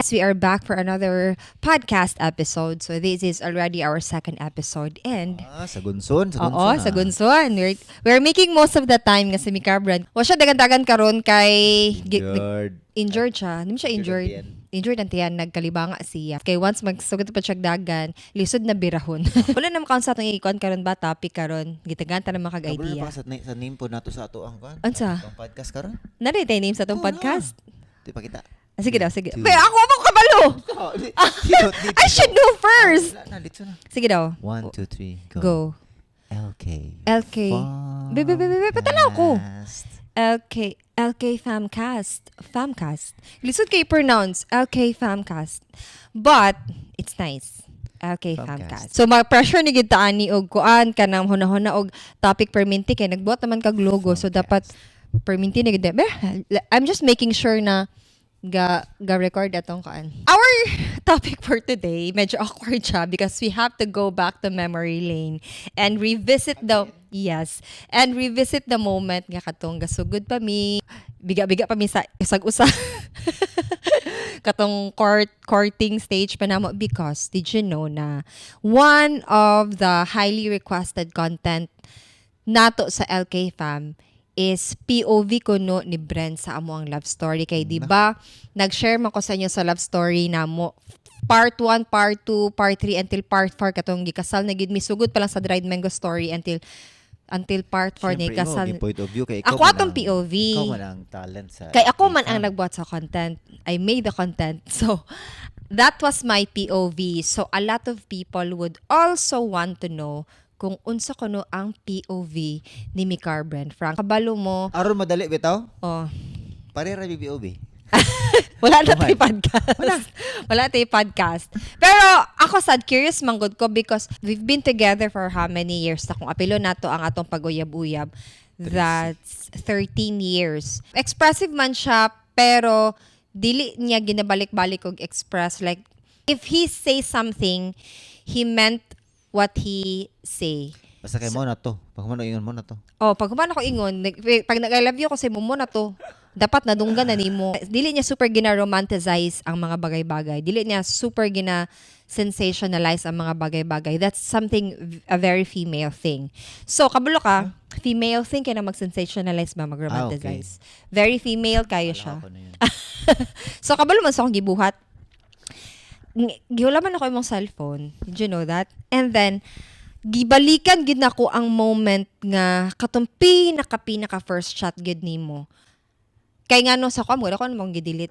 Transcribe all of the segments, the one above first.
We are back for another podcast episode. So this is already our second episode and Sa Gunson, oo, sa Gunson. We're making most of the time kasi mi Brand. Wa siya dagan-dagan karon kay injured siya. Hindi mo siya injured. Injured ang tiyan, nagkalibanga siya. Kay once magsugot pa siya dagan, lisod na birahon. Wala naman kaon sa atong ikon karon ba topic karon. Gitaganta na makag Kabalo idea. na pa sa name po nato sa ato ang kan. Unsa? Ang podcast karon. Nari tayo name sa atong podcast. Di pa kita. Sige daw, sige. Two. Pero ako mo kabalo. I should know first. Dito na. Sige daw. 1, 2, 3, go. Go. LK. LK. Patanaw ko. Fast. LK Famcast. Famcast. Lisod kay pronounce LK Famcast. But it's nice. LK Famcast. So ma-pressure ni gid ta ani og kuan kanang hunahuna og topic perminti kay nagbuhat naman kag logo. So dapat perminti ni gid. I'm just making sure na ga-record atong kaan. Our topic for today, medyo awkward siya because we have to go back to memory lane and revisit the moment nga katong gasugod pa mi, biga-biga pa mi sa usag-usa. Katong courting stage pa namo because did you know na one of the highly requested content nato sa LK Fam is POV ko no ni Bren sa amo ang love story kay di ba nag-share man ko sa inyo sa love story namo part 1, part 2, part 3 until part 4 katong gikasal na gid mi sugod pa lang sa dried mango story until part 4 ni kasal. Point of view kay ikaw. Ako atong POV. Ikaw man ang talent sa. Kay ako man ang nagbuhat sa content. I made the content. So that was my POV. So a lot of people would also want to know kung unsa kuno ang POV ni Micar Brand Frank. Kabalo mo. Aron madali bitaw? Oh. Pare ra BOB. Wala na tayo podcast. Wala tayo podcast. Pero ako sad, curious manggod ko because we've been together for how many years na kung apelo nato ang atong pag-uyab-uyab. That's 13 years. Expressive man siya, pero dili niya ginabalik-balik og express. Like, if he say something, he meant what he say. Basta kay mo na to. Pag mo ingon mo na to. Oh, pag humana ko ingon, pag nag-I love you ko say mo na to. Dapat nadunggan na nimo. Dili niya super gina-romanticize ang mga bagay-bagay. Dili niya super gina-sensationalize ang mga bagay-bagay. That's something a very female thing. So, kabalo ka, female thing kaya na mag-sensationalize ba, mag-romanticize. Okay. Very female kayo siya. So, kabalo man sa akong gibuhat. Gihulaman ako imong cellphone. Did you know that? And then, gibalikan gid nako ang moment nga katong pinaka first chat gid nimo. Kay ngano sa ko mo mong gidelete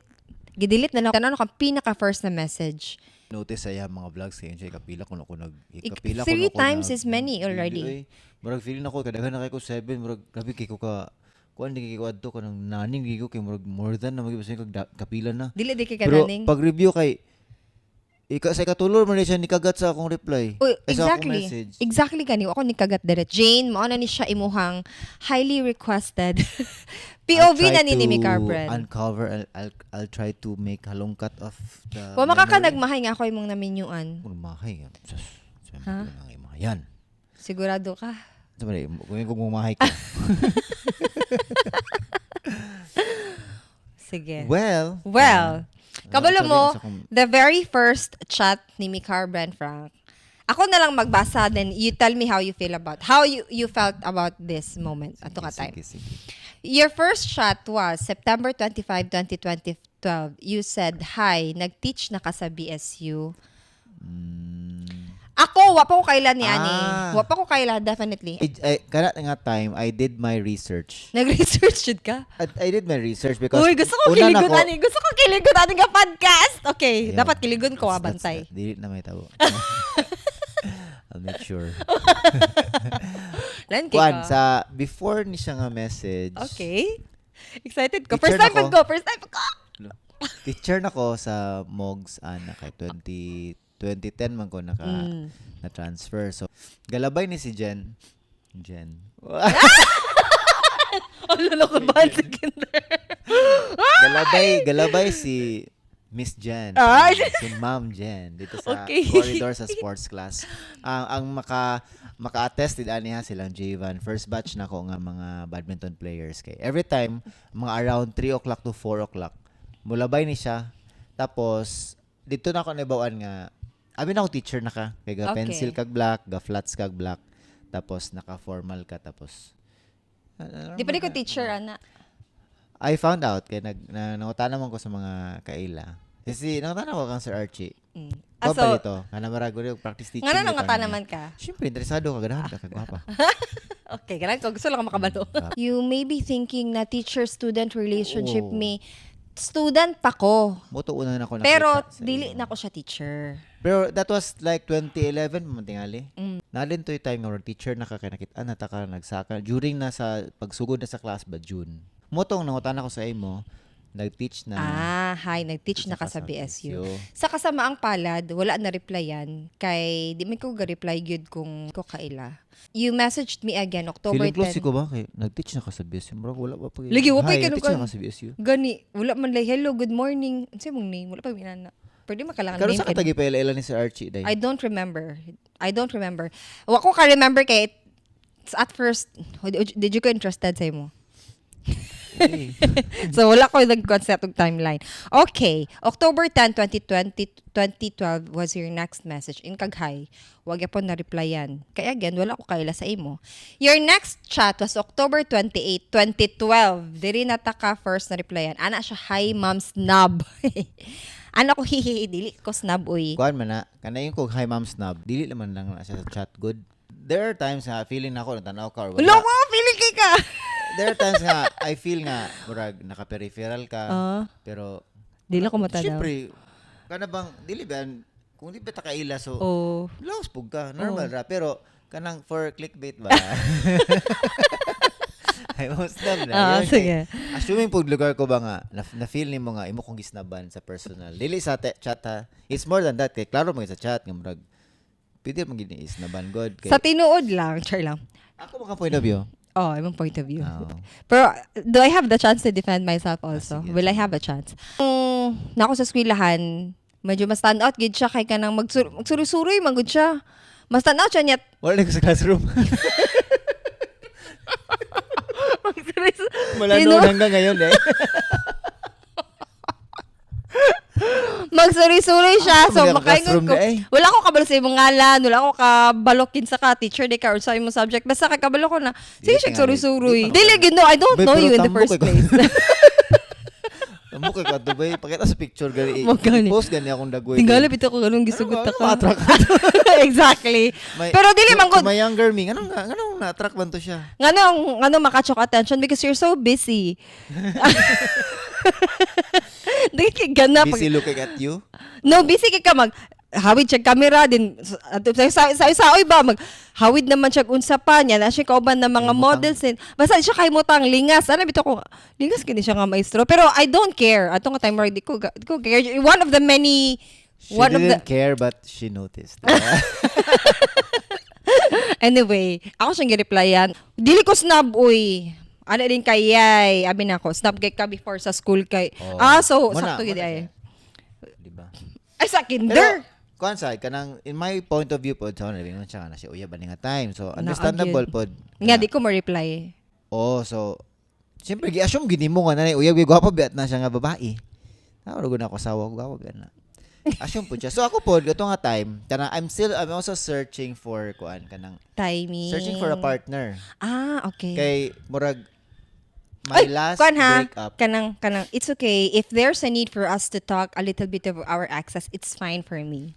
na lang kanano kang pinaka first na message. Notice sa mga vlogs kay siya kapila ko nag kapila ko 3 times is many already. Murag feeling ako kadaghan na kay ko 7 murag grabe kay ko ka kuan di kay ko adto kanang naning di ko kay murag more than na magibasa kag kapila na. Dili di kay Pero kananing. pag review kay sa katulor man siya ni kagat sa akong reply. Exactly. Exactly gani ako ni kagat direct. Jane, mao na ni siya imuhang highly requested POV na ni Micar Brand. Uncover I'll try to make halongkat of the. Wa makakanagmahay nga ako imong naminyuan. Mahay yan. Ha? Yan. Sigurado ka? Sabi, kung mahay ka. Sige. Well. Kabalo mo, the very first chat ni Micar Brand Frank. Ako na lang magbasa, then you tell me how you feel about, how you felt about this moment. Ato ka time. Sige. Your first chat was September 25, 2012. You said, hi, nag-teach na ka sa BSU. Ako, wa pa ko kailan ni Ani. Wa pa ko kailan, definitely. Kana nga time, I did my research. Nag-research yun ka? I did my research because Uy, gusto ko kiligon ani. Gusto ko kiligon ani nga podcast. Okay, yeah, dapat kiligon ko bantay. Dili na may tabo. I'll make sure. Lan Kuan sa before ni siya nga message. Okay. Excited ko. Teacher First time ko. Teacher na ko sa Mogs kay 2010 man ko na transfer. So galabay ni si Jen. Ang lolo ko ba galabay si Miss Jen. Si Ma'am Jen dito sa corridor sa sports class. Ang maka-attest din ani ha silang Javan. First batch na ko nga mga badminton players kay. Every time mga around 3 o'clock to 4 o'clock mulabay ni siya Tapos dito na ako nabawaan nga abi na ako teacher na ka kay ga pencil kag black, ga flats kag black. Tapos naka-formal ka tapos Di pa ko teacher, ana. I found out kay nangutan naman ko sa mga kaila. Kasi nangutan ako kang Sir Archie. So, dito, nga namarago rin practice teaching. Nga nangata naman ka? Siyempre, interesado ka, ganahan ka, kagwapa. Okay, ganun ko. Gusto lang makabalo. You may be thinking na teacher-student relationship may student pa ko. Moto una na ako nakita. Pero, dili na ako siya teacher. Pero that was like 2011, matingali. Nalin to yung time nga, teacher na ka, kaya nakita, nataka, nagsaka. During na sa, pagsugod na sa class ba, June. Motong nangutan ako sa imo, nag-teach na. Nag-teach na ka sa BSU. Sa kasamaang palad, wala na replyan. Kay, di man ko ga-reply good kung ko kaila. You messaged me again, October 10. Feeling close ko ba? Kay, nag-teach na ka sa BSU. Bro, wala pa pa. Lagi, wala pa yung teach na ka sa BSU. Gani, wala man like, hello, good morning. Ano sa'yo mong name? Wala pa yung minana. Pwede makalangan name. Karo sa katagi pa ila ni Sir Archie? Day? I don't remember. Wa ko ka-remember kay, at first, did you ko interested sa mo? Okay. So, wala ko nag-concept of timeline. Okay. October 10, 2012 was your next message. In kaghay, wag yapon na-replyan. Kaya again, wala ko kaila sa imo. Your next chat was October 28, 2012. Diri nataka first na-replyan. Ana siya, hi ma'am snub. Ana ko, hihihi, dili ko snub, uy. Kuhan man na, kanayin ko hi ma'am snub, dili naman lang na siya sa chat good. There are times na feeling na ako, natanaw ka or wala. Loko, feeling kay ka. There are times nga, I feel nga, murag, naka-peripheral ka, pero, dili ko matanaw. Siyempre, kana bang, dili ba, kung di ba takaila, so, laos pug ka, normal ra, pero, kanang for clickbait ba? Ay, most of na. Sige. Assuming pug lugar ko ba nga, na-feel ni mo nga, imo kong gisnaban sa personal. Dili sa chat ha. It's more than that. Kaya klaro mo sa chat, nga murag, pwede mo ginisnaban god. Sa tinuod lang, char lang. Ako mga point of view. Imong point of view. Pero, do I have the chance to defend myself also? Sige. Will I have a chance? Nako sa eskwelahan, medyo mas stand out gid siya kay kanang magsuri-suri man gud siya. Mas stand out siya niya. Wala na sa classroom. Malano hanggang ngayon eh. Magsuri-suri siya. So, makaingon ko. Eh. Wala ko kabalo sa imong ngalan. Wala ko kabalokin sa ka, teacher di ka, or sa imong subject. Basta kabalo ko na, sige siya, suri-suri. Dili, I don't know you in the first place. Tamo kay kadto bay, pakita sa picture gani. Post gani akong dagoy. Tingala bitaw ko ganung gisugot ta ka. Exactly. Pero dili man gud. My younger me, ganun na-attract man to siya. Ngano makachok attention because you're so busy. Dili kay gana pag Busy looking at you? No, busy kay ka mag hawid siya camera din sa oy ba mag hawid naman siya unsa pa niya na siya kauban ng mga models din. Basta siya kay mutang lingas. Ano bitaw ko lingas kini siya nga maestro. Pero I don't care. Atong time di ko care. One of the many She didn't care but she noticed. Anyway, ako siyang gi-replyan. Dili ko snub uy. Ano din kayay, abi na ako. Snub kay ka before sa school kay. So sakto gid ay. Diba? Ay sa kinder. Kuan sa kanang in my point of view pod sa na bingon siya na siya uyab ani nga time. So understandable pod. Nga di ko mo reply. So siyempre gi-assume gid mo nga na uyab gwapo biat na siya nga babae. Tawag na ako asawa ko gwapo biat na. Assume po siya. So ako po, ito nga time, I'm also searching for, kanang, timing. searching for a partner. Okay. Kay, murag, my last breakup. Kanang, it's okay. If there's a need for us to talk a little bit of our access, it's fine for me.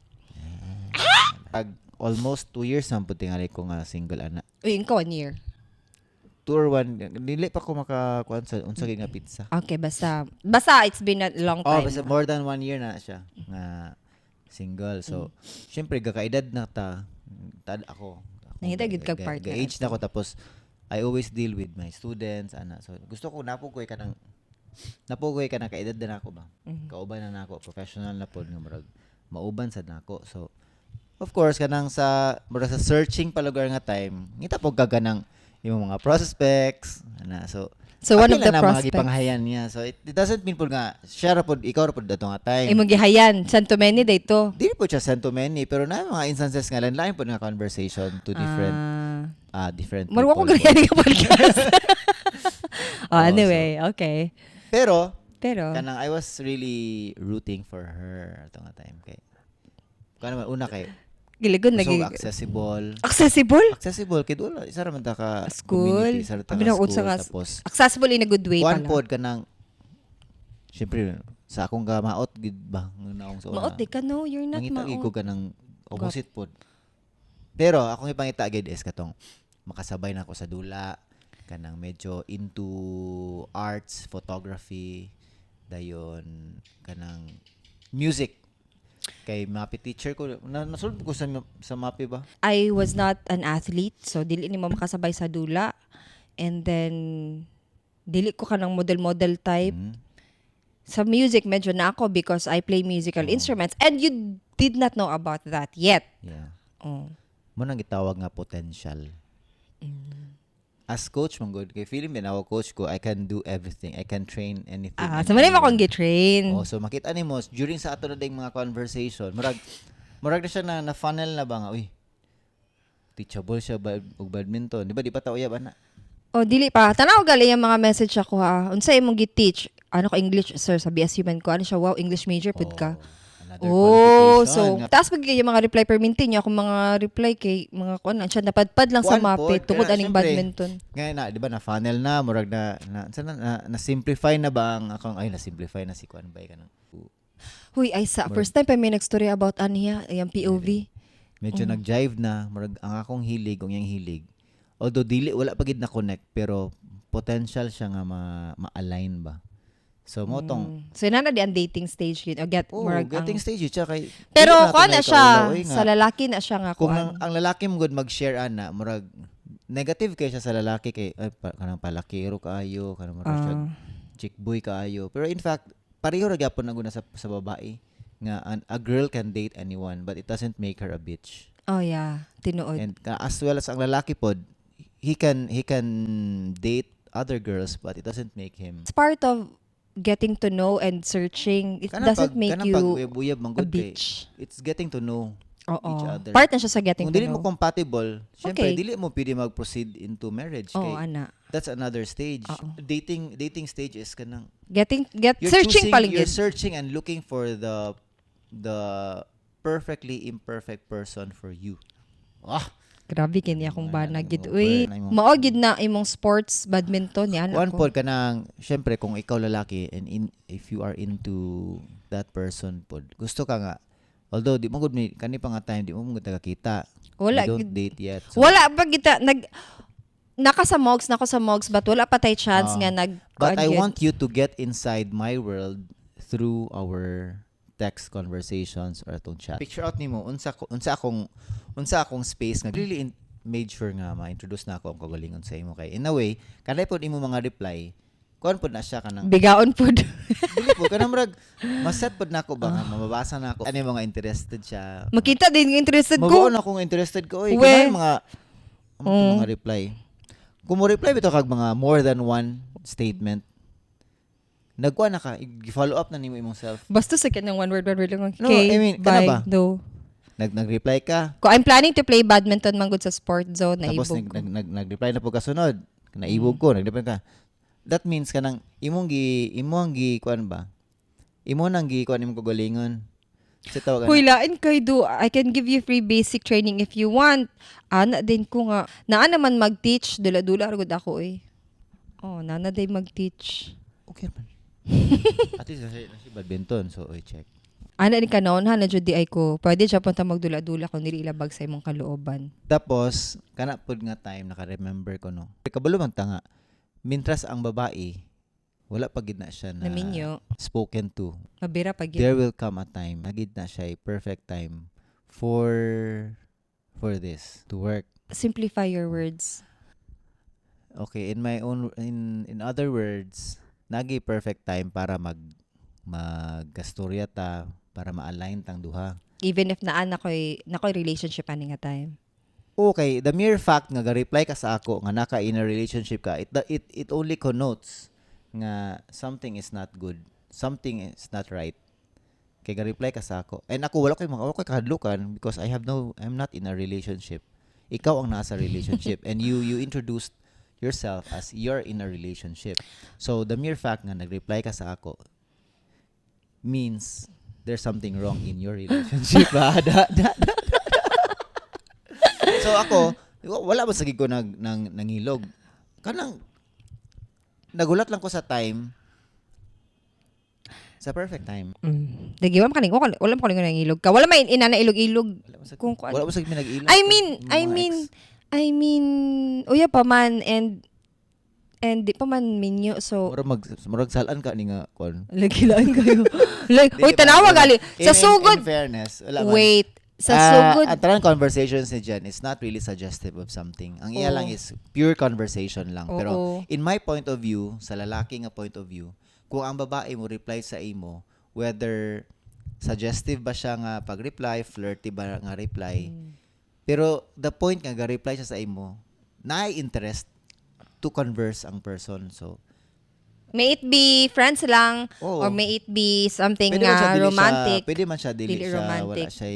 Almost 2 years na po tingali ko nga single, ana. Uy, yun ka 1 year. 2 or 1, dili pa ko makakuan sa unsa nga pizza. Okay, basta it's been a long time. Basta more than 1 year na siya nga single. So, syempre gakaedad na ako. Nahita gid kag partner. Age na ako tapos I always deal with my students ana. So, gusto ko napugoy ka ng kaedad na ako ba. Kauban na nako, professional na pod nga murag mauban sad nako. So, of course kanang sa searching pa lugar nga time, ngita po kaganang yung mga prospects ana. So one of the prospects mga gipanghayan niya. So it doesn't mean po nga share po ikaw ra po dato nga time. Imong gihayan Santo Many dayto. Dili po siya sent to many pero na mga instances nga lain po nga conversation to different Marwa ko people. ganyan nga podcast. Anyway, okay. Pero Pero kanang I was really rooting for her ato nga time kay. Kano man una kay giligon so lagi. Accessible kay wala isa ra man ta ka School. community isa ra ta ka school tapos Accessible in a good way one pala. pod kanang syempre sa akong gamaot gid ba naong sa una. Maot di ka no, you're not Mangita maot. ko kanang opposite pod. Pero akong ipangita gid is katong makasabay na ako sa dula kanang medyo into arts, photography, dayon kanang music. Kay MAPI teacher ko nasulod ko sa MAPI ba? I was not an athlete, so dili ni mo makasabay sa dula. And then dili ko kanang model type. Sa music medyo na ako because I play musical instruments and you did not know about that yet. Yeah. Oh. Mo nang gitawag nga potential. As coach man good kay feeling din ako coach ko I can do everything. I can train anything. So man akong gi-train. Oh, so makita nimo during sa ato na ding mga conversation, murag na siya na funnel na ba nga uy. Teachable siya og badminton. Di ba di pa ta uyab ana? Oh, dili pa. Tanaw gali yung mga message ako ha. Unsay imong gi-teach? Ano ko English sir sa BSU man ko. Ano siya? Wow, English major pud ka. So taas pag yung mga reply permintin niya akong mga reply kay mga kuan siya napadpad lang sa MAPI tungod aning badminton. Ngayon na, di ba na funnel na murag na simplify na ba ang akong na simplify na si kuan ba kanang. Huy, ay sa first time pa may nag-story about aniya, yung POV. Medyo nag-jive na murag ang akong hilig ug yang hilig. Although dili wala pa gid na connect pero potential siya nga ma-align ba. So mo tong So na di ang dating stage yun. O dating stage siya kay pero ko na siya sa lalaki na siya nga kung ang lalaki mo good mag-share ana murag negative kay siya sa lalaki kay kanang palakiro kaayo kanang murag siya chick boy kaayo pero in fact pareho ra gyapon ang guna sa babae nga a girl can date anyone but it doesn't make her a bitch. Oh yeah, tinuod. And as well as ang lalaki pod he can date other girls but it doesn't make him. It's part of getting to know and searching. It doesn't make you a bitch. It's getting to know each other. Part na siya sa getting Kung to dili know. mo compatible, syempre dili mo pwede mag-proceed into marriage. Ana. That's another stage. Dating stage is kanang searching paling you're searching and looking for the perfectly imperfect person for you. Grabe kini akong banag gid. Uy, mao gid na imong sports badminton yan One ako. pod kanang syempre kung ikaw lalaki and if you are into that person pod. Gusto ka nga although di mo gud kani pa nga time di mo gud nakakita. Wala you don't date yet. So, wala pa kita nako sa mogs but wala pa tay chance nga But I want you to get inside my world through our text conversations or atong chat. Picture out nimo unsa akong space nga really made sure nga ma-introduce na ako ang kagalingon sa imo kay in a way kanay pod imo mga reply kuan pod na siya kanang bigaon pod. Dili po kanang murag maset pod nako ba nga mababasa na ako ani mga interested siya. Makita din interested ko. Mabuo na akong interested ko oy kanang mga reply. Kung mo reply bitaw kag mga more than one statement nagkuha na ka, i-follow up na nimo imong self. Basta sa kanang one word lang. Okay, no, I mean, bye, ba? do. Nag-reply ka. Ko I'm planning to play badminton man gud sa sport zone na tapos ibog. nag-reply na po kasunod. Naibog ko, nag-reply ka. That means kanang imong kuan ba? Imo nang kuan imong kagalingon. Huy, lain kay do. I can give you free basic training if you want. Ana din ko nga. Naa naman mag-teach. Dula-dula ragod ako eh. Oh, nana day mag-teach. Okay man. At least nasi badminton. So, check. Ana ni kanon ha na jud di ay ko. Pwede siya punta magdula-dula kung dili ilabag sa imong kalooban. Tapos kana pud nga time naka-remember ko no. Kabalo man tanga. Mintras ang babae wala pa gid na siya na naminyo spoken to. Mabira pa gid. There will come a time. Nagid na siya perfect time for this to work. Simplify your words. Okay, in my own in other words, nagi perfect time para maggastorya ta para ma-align tang duha. Even if nakoy relationship ani nga time. Okay, the mere fact nga ga-reply ka sa ako nga naka in a relationship ka, it only connotes nga something is not good. Something is not right. Kay ga-reply ka sa ako. And ako wala koy kahadlukan because I'm not in a relationship. Ikaw ang nasa relationship and you introduced yourself as you're in a relationship. So the mere fact nga nag-reply ka sa ako, means there's something wrong in your relationship. So ako, wala ba sagig ko nangilog. Kanang nagulat lang ko sa time. Sa perfect time. Dagi wala mo kaning nangilog ka. Wala may ina na ilog-ilog. Wala ba sagig nag-ilog. I mean, uya pa man and di pa man minyo so murag salan ka ni nga kon. Lagilaan kayo. Uy, tanawa gali. Sa sugod. In fairness, wala man. Wait. Sa sugod. Ang tarang conversations ni Jen is not really suggestive of something. Ang iya lang is pure conversation lang. Pero in my point of view, sa lalaki nga point of view, kung ang babae mo reply sa imo, whether suggestive ba siya nga pag-reply, flirty ba nga reply, pero the point nga ga-reply siya sa imo, na-interest to converse ang person. So, may it be friends lang or may it be something romantic. Pwede man siya dili siya romantic. Wala siya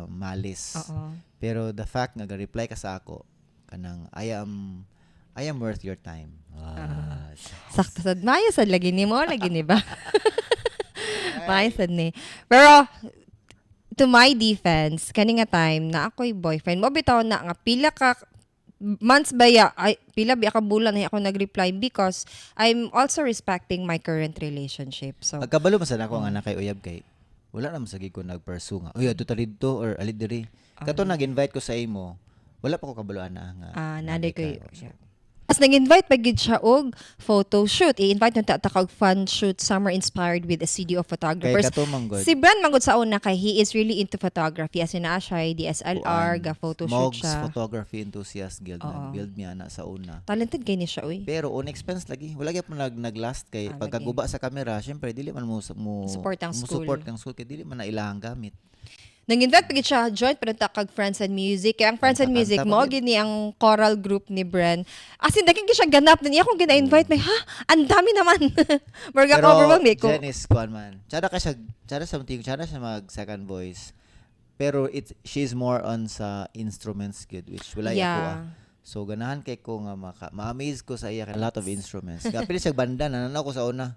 malis. Oo. Pero the fact nga ga-reply ka sa ako kanang I am worth your time. Sakto sad mayo sad lagi ni mo lagi ni ba? Mayo sad ni. Pero to my defense, kani nga time na ako'y boyfriend mo bitaw na nga pila ka months ba pila ba ka bulan na ako nag-reply because I'm also respecting my current relationship. So pagkabalo man sa nako nga nakay uyab kay wala na masagi ko nag-pursue nga. Uy, adto ta didto or alid diri. Kato nag-invite ko sa imo. Wala pa ko kabaluan na nga. Naday ko. As nag-invite pa gid siya og photo shoot. I-invite nung takag fun shoot summer inspired with a studio of photographers. Si Bran manggod sa una kay he is really into photography as in siya DSLR ga photo shoot siya. Photography enthusiast guild build niya na sa una. Talented kay ni siya uy. Pero on expense lagi. Wala gyud nag-last kay pagkaguba sa camera, syempre dili man mo support ang school kay dili man na ilahang gamit. Nag-invite pagit siya joint pero takag Friends and Music. Kaya ang Friends and Music mo gini ang choral group ni Bren. As in daging siya ganap din iya kung gina-invite may ang dami naman. Burga cover mo ko. Jen is kuan man. Tsada siya mag second voice. Pero she's more on sa instruments good which wala ako. So ganahan kay ko nga ma-amaze ko sa iya kay a lot of instruments. Kapili siya banda nananaw ko sa una.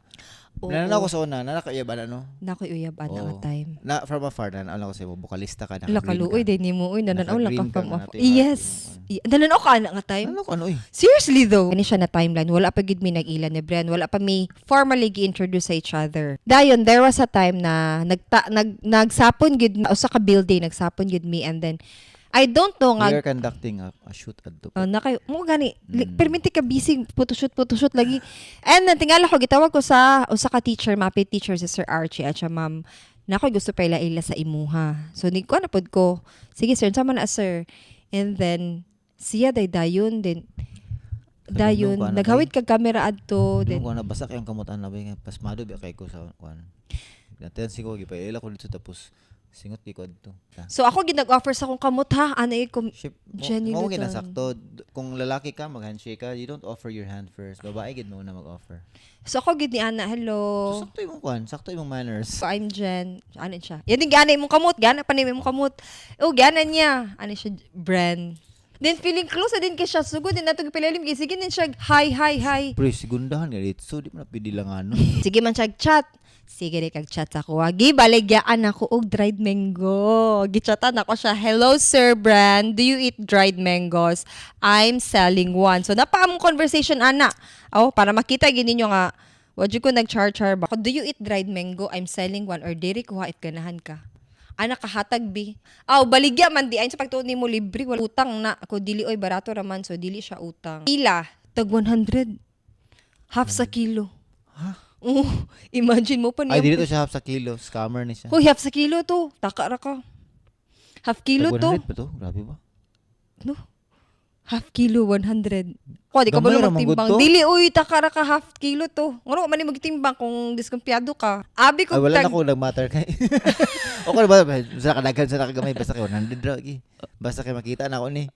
Nananaw ko sa una, nanakayab ano? Nakoy-uyab nga time. Na from afar nananaw ko sa bokalista ka na. Lakaluoy din nimo uy nananaw lang ka from afar. Yes. Nananaw ka nga time. Nananaw ko ano uy. Seriously though. Kani siya na timeline, wala pa gid mi nag-ila ni Bren, wala pa mi formally gi-introduce sa each other. Dayon there was a time na nagsapon gid usa ka building, nagsapon gid mi and then I don't know nga. We are conducting a shoot adto. Mo gani permiti ka busy photoshoot lagi. And tingala ko gitawag ko sa usa ka teacher, mapit teacher si Sir Archie at siya ma'am. Nako gusto pa ila sa imuha. So ni ko na pod ko. Sige sir, sama na sir. And then siya dayon din. Dayon naghawid kag camera adto din. Ko na basak yung kamutan na ba pasmado ba kay ko sa kwan. Natensi ko gipaila ko dito tapos singot ko adto. So ako ginag-offer sa akong kamot ha, anay ko Jenny. Mo ginasakto kung lalaki ka mag-handshake ka, you don't offer your hand first. Babae gid mo na mag-offer. So ako gid ni Ana, hello. So, sakto imong manners. So I'm Jen. Ano siya? Yan din gana imong kamot, gana pa ni imong kamot. Oh, gana niya. Ano siya, Bren. Then feeling close din kay siya. Sugod din nato gipilalim kay sige din siya hi. Pre, sigundahan nga dito. So di man pwede lang ano. Sige man siya chat. Sige rin kag-chat ako. Baligyan ako og dried mango. Gichatan ako siya. Hello, Sir Bran. Do you eat dried mangoes? I'm selling one. So, napaamong conversation, ana. Para makita gini nyo nga, wadyo ko nag-char-char ba? Do you eat dried mango? I'm selling one. Or diri ko if ganahan ka. Ana, kahatag bi. Baligya man di. Ayun sa pagtuon ni mo libre. Wala utang na. Ako dili oy barato raman. So, dili siya utang. Pila? Tag 100. Half sa kilo. Imagine mo pa niya. Ay, dito siya half sa kilo. Scammer ni siya. Hoy, half sa kilo to. Taka ra ka. Half kilo to. 100 pa to? Grabe ba? No. Half kilo, 100. Di ka ba magtimbang? Dili, uy, taka ra ka half kilo to. Ngano, mani magtimbang kung diskumpiyado ka. Abi ko wala na ko nag-matter kay. Okay ba? Basta ka daghan sa nakagamay. Basta kay 100 ra. Basta kay makita na ako ni.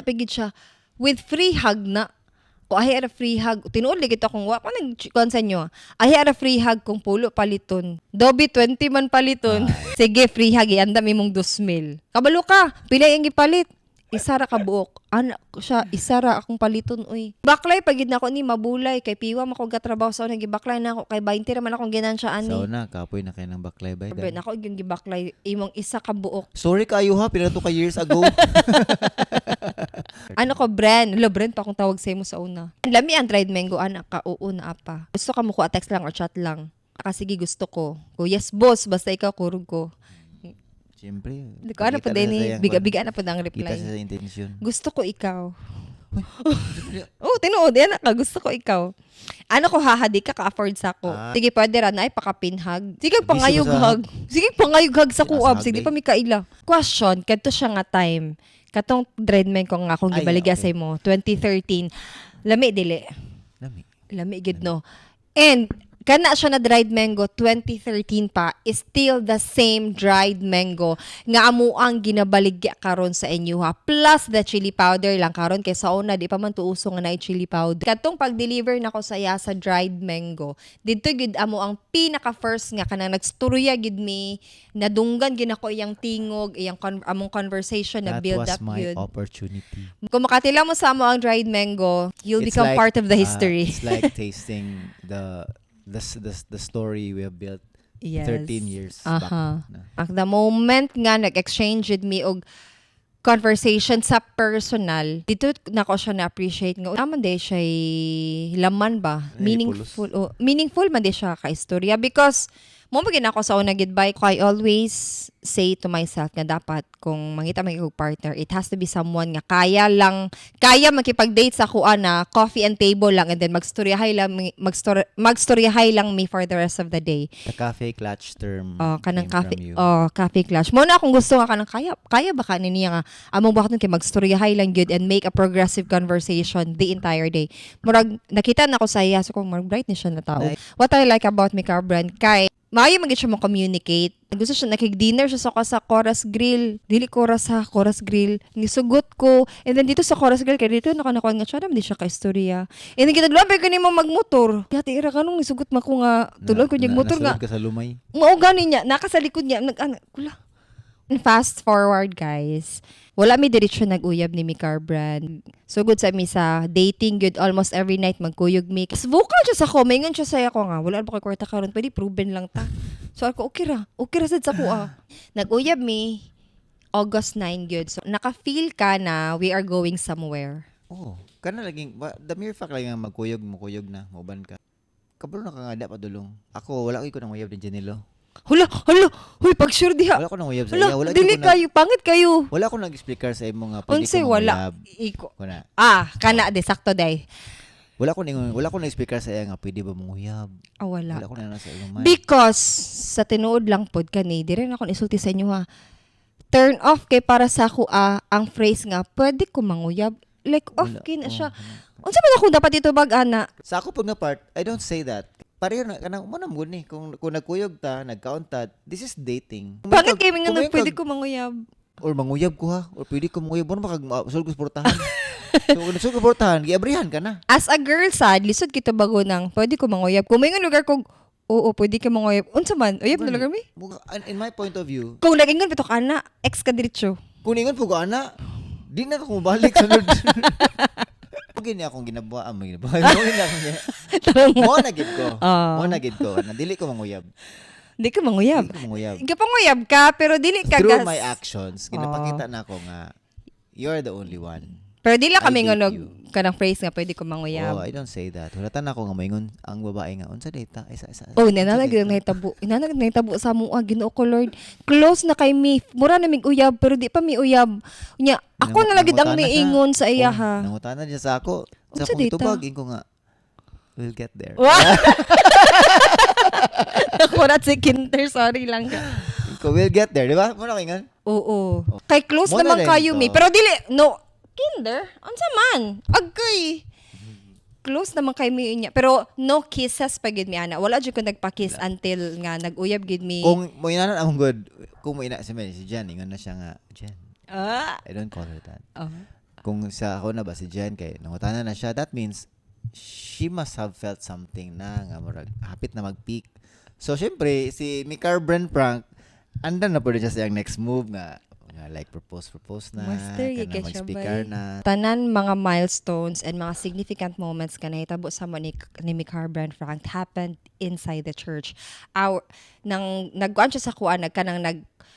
Pigid siya. With free hug na. I had a free hug. Tinuod ligit akong wa. Nag-kuhan sa inyo. I had a free hug kung pulo paliton. Dobi 20 man paliton. Sige, free hug. Iandam imong 2,000. Kabalo ka. Pila yung gipalit. Isara ka buok. Anak ko siya, isara akong paliton, uy. Baklay, pagid na ako ni mabulay. Kay piwa ako gatrabaho sa una, gibaklay na ako. Kay 20 raman akong ginansya, ani. Sa una, kapoy na kayo ng baklay ba? Ben, ako yung gibaklay, imong isa ka buok. Sorry kayo ha, pinato ka years ago. Ano ko, Bren? Bren pa akong tawag sa'yo mo sa una. Lami ang dried mango, anak ka, oo na apa. Gusto ka mo ko, text lang or chat lang. Sige, gusto ko. Yes, boss, basta ikaw, kurog ko. Siyempre. Hindi ko, ano po din eh. Biga na po ang reply. Kita sa intensyon. Gusto ko ikaw. Oh, tinuod. Yan ka. Gusto ko ikaw. Ano ko hahadi ka ka-afford sa ko. Sige, pwede ra na ipakapinhag. Sige, pangayog-hag. Sige, pangayog-hag sa kuab. Sige, pa mi kaila. Question, kadto siya nga time. Katong dreadman ko nga akong gibaligya sa mo. 2013. Lami, dili. Lami, gid no. And, kana siya na dried mango 2013 pa is still the same dried mango nga amo ang ginabaligya karon sa inyo ha, plus the chili powder lang karon kay sa una di pa man tuuso nga na chili powder. Katong pag-deliver nako sa iya sa dried mango didto gid amo ang pinaka first nga kanang nagsturya gid mi nadunggan gid ako iyang tingog iyang among conversation na build up That was yun. my opportunity. Kung makatila mo sa amo ang dried mango, you'll become part of the history. It's like tasting the story we have built 13 years back. At the moment nga nag-exchange with me og conversation sa personal, dito nako siya na-appreciate nga. Naman din siya laman ba? Meaningful. Meaningful man din siya ka-istorya because mo magin ako sa una goodbye. I always say to myself nga dapat kung mangita maging partner, it has to be someone nga kaya makipag-date sa kuan na coffee and table lang and then magstoryahay lang me for the rest of the day. The cafe clutch term. Kanang cafe. Cafe clutch. Mo na akong gusto nga kanang kaya ba ka niya nga among bakit kay magstoryahay lang good and make a progressive conversation the entire day. Murag nakita na ko sa iya so kung murag bright ni siya na tao. What I like about Mika Brand kay maayo magit siya mo communicate. Gusto siya nakig-dinner siya sa Chorus Grill. Dili Chorus Grill. Nisugot ko. And then dito sa Chorus Grill kay dito nakanakuan nga siya naman di siya ka-istorya. And then kinaglabi ko nimo magmotor. Yati ira kanong nisugot mako nga tulon ko yung motor nga. Nasulod ka sa lumay. Mao gani niya nakasalikod niya kula. Fast forward guys. Wala mi diretsyo nag-uyab ni Mika Brand. So good sa mi sa dating good almost every night magkuyog mi. Vocal siya sa ko, maingon siya sa ako nga. Wala ba kay kwarta karon, pwede proven lang ta. So ako okay ra sad sa ko Nag-uyab mi August 9 good. So naka-feel ka na we are going somewhere. Kana laging the mere fact lang nga magkuyog na, moban ka. Kabalo na ka nga pa dulong. Ako wala ko nang uyab din Janilo. Hala, huy, pag sure diha. Wala ko nang uyab sa iya. Wala dili kayo, pangit kayo. Wala ko nag-explicar sa imo nga pwede Unse ko wala. Iko. Kana de sakto day. Wala ko nag-explicar sa iya nga pwede ba mong uyab. Wala. Wala ko na sa iyong mind. Because sa tinuod lang pod kani, di rin ako isulti sa inyo ha. Turn off kay para sa ako ang phrase nga pwede ko manguyab. Like off kina siya. Unsa man ako dapat ito bag-ana? Sa ako pag na part, I don't say that. Pareho na kanang mo namon ni kung nagkuyog ta, nag-count ta, this is dating. Bakit kayo nga pwede ko manguyab? Or manguyab ko ha, or pwede ko manguyab mo sulod ko sportahan. So kung sulod ko sportahan, giabrihan ka na. As a girl sad, lisod kita bago nang pwede ko manguyab. Kung may lugar kong oo, pwede ka manguyab. Unsa man? Uyab na lugar mi? In my point of view, kung nag-ingon pito ka na, ex ka diretso. Kung ingon po ka na, di na ako mabalik sunod. Gini akong ginabuha mo na gid ko na dili ko manguyab. Di ka manguyab. Panguyab ka pero dili ka through my actions ginapakita na ako nga you're the only one. Pero di lang kami ngonog kanang phrase nga pwede ko manguyab. I don't say that. Wala tan ako nga maingon ang babae nga unsa data isa. Nananag nahitabo sa mua Ginoo ko Lord. Close na kay me. Mura na mig uyab pero di pa mi uyab. Nya ako na lagid ang miingon sa iya ha. Nangutana niya sa ako. Sa akong itubag ko nga we'll get there. Nakurat si Kinder, sorry lang ka. We'll get there, di ba? Muna kingan? Oo. Kay close naman kayo mi. Pero dili, no, Kinder, unsa man? Agkay. Close naman kay mi niya. Pero no kisses pa gid mi ana. Wala jud ko nagpa-kiss until nga nag-uyab gid mi. Kung mo inanan ang good, kung mo ina si Jen, ingon na siya nga, Jen. I don't call her that. Kung sa ako na ba si Jen kay nangutana na siya, that means she must have felt something na nga murag hapit na mag-peak. So syempre si Mika Brand prank andan na pud siya sa next move nga like propose na, Master, kana yun mag-speaker siya, na. Tanan mga milestones and mga significant moments ka nahitabo sa mo ni Mikar Brand Frank happened inside the church. Nagkuan siya sa kuan,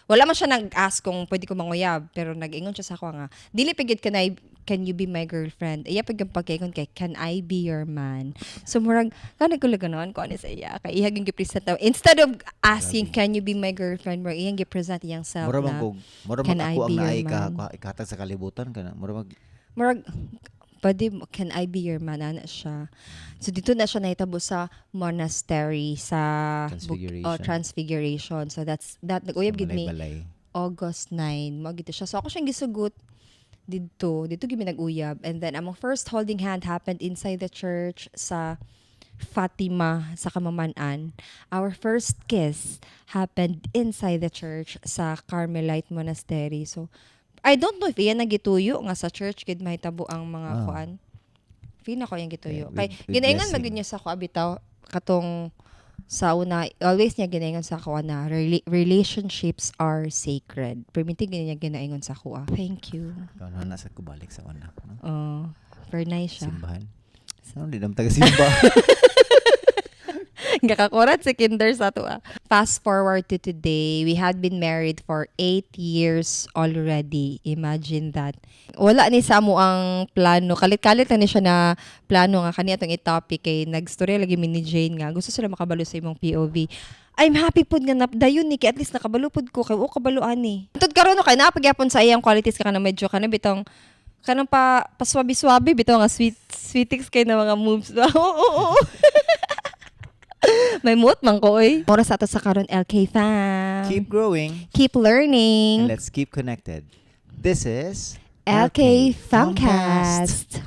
wala man siya nag-ask kung pwede ko manguyab, pero nag-ingon siya sa kuan nga, dili pigit ka na, can you be my girlfriend? Iya pag yung pagkaikon kay, can I be your man? So murag, kanag ko laganon, kuan sa iya, kay iya yung gipresent na, instead of asking, can you be my girlfriend, murag iyang gipresent iyang self Mura na, mura can mag I ako ang be your naay man? ikatag sa kalibutan kana. Murag, pwede, can I be your man? Ana siya. So, dito na siya nahitabo sa monastery, sa Transfiguration. So, that nag-uyab gid mi, balay. August 9. Mo gito siya. So, ako siyang gisugot dito gid mi nag-uyab. And then, among first holding hand happened inside the church sa Fatima sa Kamamanan. Our first kiss happened inside the church sa Carmelite Monastery. So, I don't know if iyan nagituyo nga sa church gid mahitabo ang mga kuan. Feel na ko yung gituyo. Okay, Kay with ginaingon blessing. magud niya sa ko abitaw katong sa una always niya ginaingon sa ko na relationships are sacred. Permitting niya ginaingon sa ko. Thank you. Ano na sa kubalik sa una, no? Very nice siya. Simbahan. Saan di naman taga-simba? Gakakurat si Kinder sa to. Fast forward to today, we had been married for 8 years already. Imagine that. Wala ni sa mo ang plano. Kalit-kalit na ni siya na plano nga kaniya itong i-topic kay nag-story lagi mi ni Jane nga. Gusto sila makabalo sa imong POV. I'm happy pod nga dayon ni kay at least nakabalo pod ko kay kabaluan ni. Tud karon no kay napagyapon sa iyang qualities ka na medyo kana bitong kanang paswabi-swabi bitaw nga sweetix kay na mga moves. Oo. May mood man ko oy. Oras ato sa karon LK fam. Keep growing. Keep learning. And let's keep connected. This is LK Famcast.